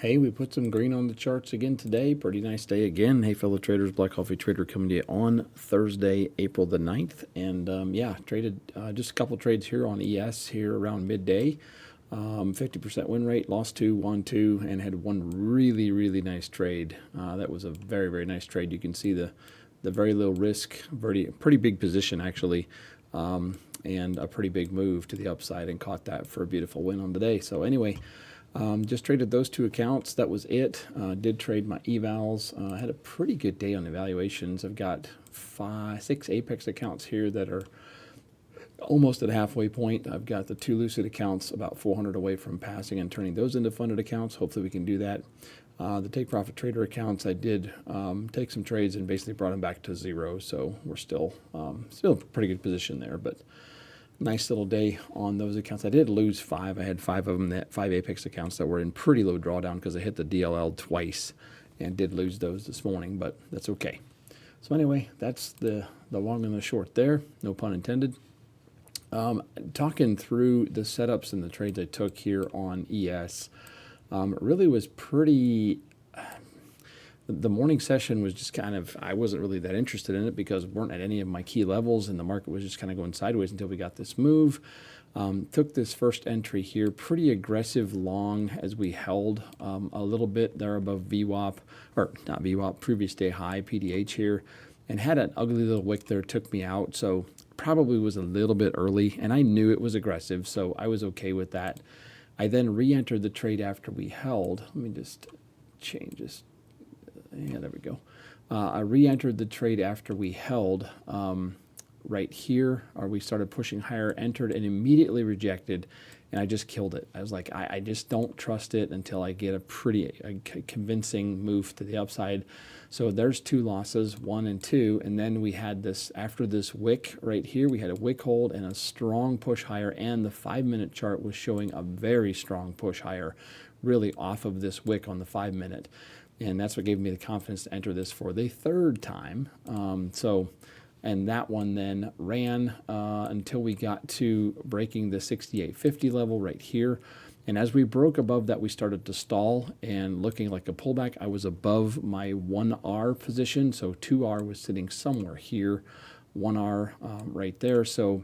Hey, we put some green on the charts again today. Pretty nice day again. Hey, fellow traders, Black Coffee Trader coming to you on Thursday, April the 9th. And yeah, traded just a couple trades here on ES here around midday. 50% win rate, lost two, won two, and had one really nice trade. That was a very nice trade. You can see the very low risk, pretty big position actually, and a pretty big move to the upside, and caught that for a beautiful win on the day. So anyway, just traded those two accounts. That was it. Did trade my evals. Had a pretty good day on evaluations. I've got 6 Apex accounts here that are almost at a halfway point. I've got the 2 Lucid accounts about 400 away from passing and turning those into funded accounts. Hopefully we can do that. The Take Profit Trader accounts, I did take some trades and basically brought them back to zero. So we're still a pretty good position there, but nice little day on those accounts. I did lose 5. I had 5 of them, 5 Apex accounts that were in pretty low drawdown because I hit the DLL twice and did lose those this morning, but that's okay. So anyway, that's the long and the short there, no pun intended. Talking through the setups and the trades I took here on ES, really was pretty. The morning session was just kind of, I wasn't really that interested in it because we weren't at any of my key levels and the market was just kind of going sideways until we got this move. Took this first entry here, pretty aggressive long as we held a little bit there above VWAP, or not VWAP, previous day high, PDH here, and had an ugly little wick there, took me out. So probably was a little bit early, and I knew it was aggressive, so I was okay with that. I then re-entered the trade after we held. Let me just change this. Yeah, there we go. I re-entered the trade after we held right here, or we started pushing higher, entered and immediately rejected, and I just killed it. I was like, I just don't trust it until I get a convincing move to the upside. So there's 2 losses, 1 and 2, and then we had this, after this wick right here, we had a wick hold and a strong push higher, and the 5-minute chart was showing a very strong push higher, really off of this wick on the 5-minute. And that's what gave me the confidence to enter this for the 3rd time. And that one then ran until we got to breaking the 68.50 level right here. And as we broke above that, we started to stall and looking like a pullback. I was above my 1R position, so 2R was sitting somewhere here, 1R right there. So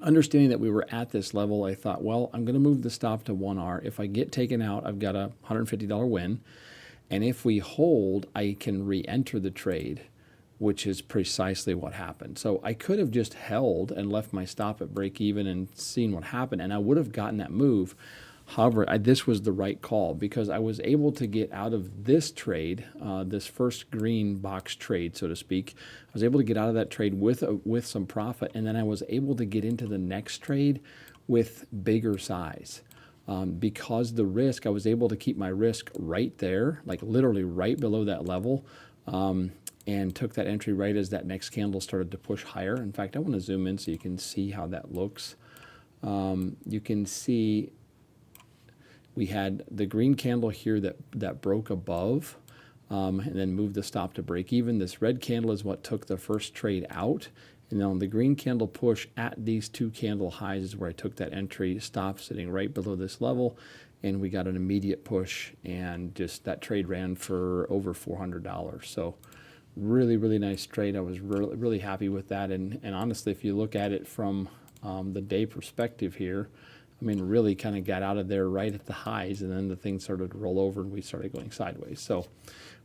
understanding that we were at this level, I thought, well, I'm going to move the stop to 1R. If I get taken out, I've got a $150 win. And if we hold, I can re-enter the trade, which is precisely what happened. So I could have just held and left my stop at break even and seen what happened, and I would have gotten that move. However, this was the right call because I was able to get out of this trade, this first green box trade, so to speak. I was able to get out of that trade with some profit, and then I was able to get into the next trade with bigger size. Because the risk, I was able to keep my risk right there, like literally right below that level, and took that entry right as that next candle started to push higher. In fact, I want to zoom in so you can see how that looks. You can see we had the green candle here that broke above and then moved the stop to break even. This red candle is what took the first trade out. And then on the green candle push at these 2 candle highs is where I took that entry, stop sitting right below this level, and we got an immediate push, and just that trade ran for over $400. So really nice trade. I was really happy with that. And honestly, if you look at it from the day perspective here, I mean, really kind of got out of there right at the highs, and then the thing started to roll over and we started going sideways. So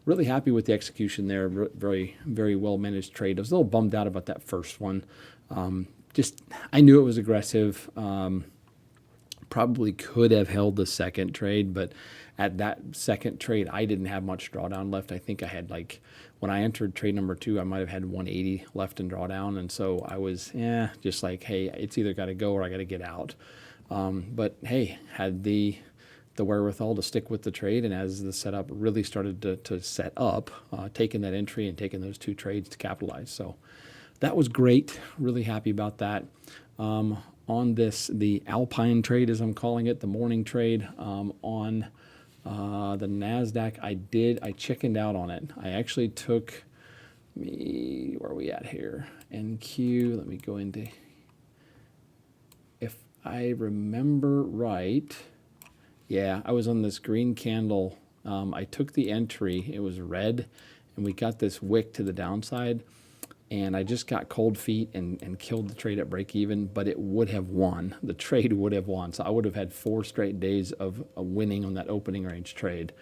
really happy with the execution there. Very well managed trade. I was a little bummed out about that first one. I knew it was aggressive. Probably could have held the second trade, but at that second trade, I didn't have much drawdown left. I think I had, like, when I entered trade number 2, I might have had 180 left in drawdown. And so I was just like, hey, it's either got to go or I got to get out. But hey, had the wherewithal to stick with the trade, and as the setup really started to set up, taking that entry and taking those 2 trades to capitalize. So that was great. Really happy about that. On this, the Alpine trade, as I'm calling it, the morning trade, on the NASDAQ, I chickened out on it. I actually took where are we at here? NQ, let me go into, if I remember right, Yeah, I was on this green candle. I took the entry. It was red, and we got this wick to the downside. And I just got cold feet and killed the trade at break even, but it would have won. The trade would have won. So I would have had 4 straight days of winning on that opening range trade.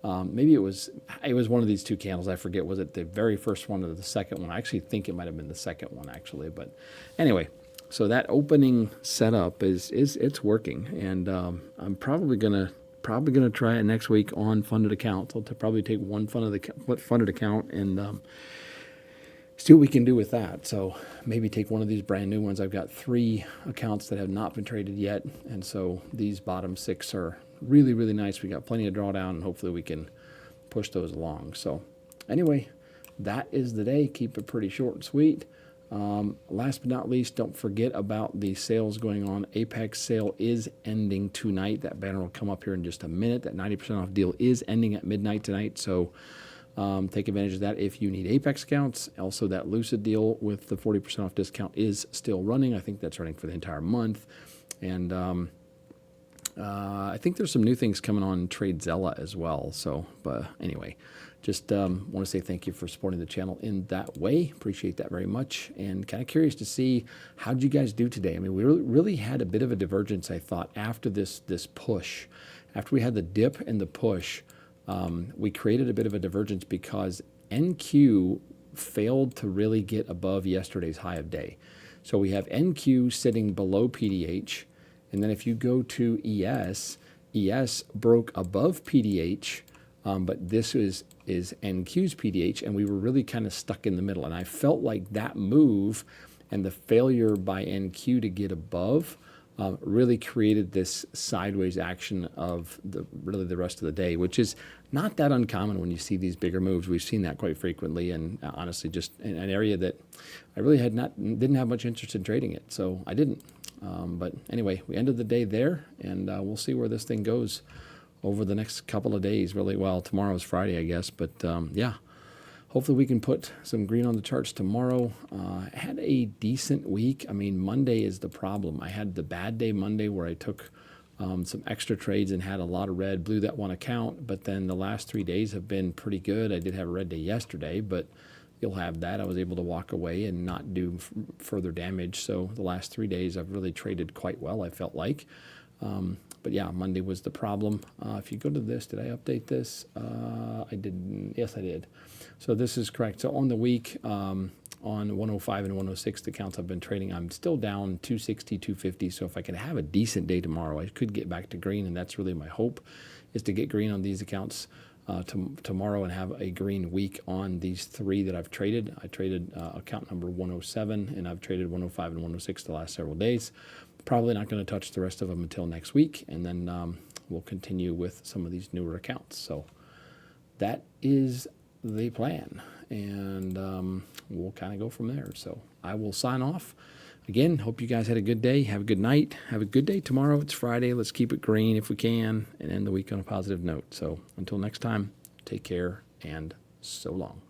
Maybe it was one of these 2 candles. I forget. Was it the very first one or the second one? I actually think it might have been the second one, actually. But anyway, so that opening setup is it's working, and I'm probably gonna try it next week on funded accounts. I'll probably take one funded account and see what we can do with that. So maybe take one of these brand new ones. I've got 3 accounts that have not been traded yet, and so these bottom 6 are really, really nice. We got plenty of drawdown, and hopefully we can push those along. So anyway, that is the day. Keep it pretty short and sweet. Last but not least, don't forget about the sales going on. Apex sale is ending tonight. That banner will come up here in just a minute. That 90% off deal is ending at midnight tonight. So take advantage of that if you need Apex accounts. Also, that Lucid deal with the 40% off discount is still running. I think that's running for the entire month. And I think there's some new things coming on TradeZella as well. So, but anyway, just want to say thank you for supporting the channel in that way. Appreciate that very much. And kind of curious to see, how did you guys do today? I mean, we really had a bit of a divergence, I thought, after this push. After we had the dip and the push, we created a bit of a divergence because NQ failed to really get above yesterday's high of day. So we have NQ sitting below PDH. And then if you go to ES broke above PDH, but this is NQ's PDH, and we were really kind of stuck in the middle. And I felt like that move and the failure by NQ to get above really created this sideways action of really the rest of the day, which is not that uncommon when you see these bigger moves. We've seen that quite frequently, and honestly, just in an area that I really didn't have much interest in trading it, so I didn't. But anyway, we ended the day there, and we'll see where this thing goes over the next couple of days. Really, well, tomorrow's Friday, I guess, but yeah. Hopefully we can put some green on the charts tomorrow. I had a decent week. I mean, Monday is the problem. I had the bad day Monday where I took some extra trades and had a lot of red, blew that one account. But then the last 3 days have been pretty good. I did have a red day yesterday, but you'll have that. I was able to walk away and not do further damage. So the last 3 days I've really traded quite well, I felt like. But yeah, Monday was the problem. If you go to this, did I update this? I didn't. Yes, I did. So this is correct. So on the week, on 105 and 106, the accounts I've been trading, I'm still down 260, 250. So if I can have a decent day tomorrow, I could get back to green. And that's really my hope, is to get green on these accounts tomorrow and have a green week on these 3 that I've traded. I traded account number 107, and I've traded 105 and 106 the last several days. Probably not going to touch the rest of them until next week, and then we'll continue with some of these newer accounts. So that is the plan, and we'll kind of go from there. So I will sign off. Again, hope you guys had a good day. Have a good night. Have a good day tomorrow. It's Friday. Let's keep it green if we can and end the week on a positive note. So until next time, take care and so long.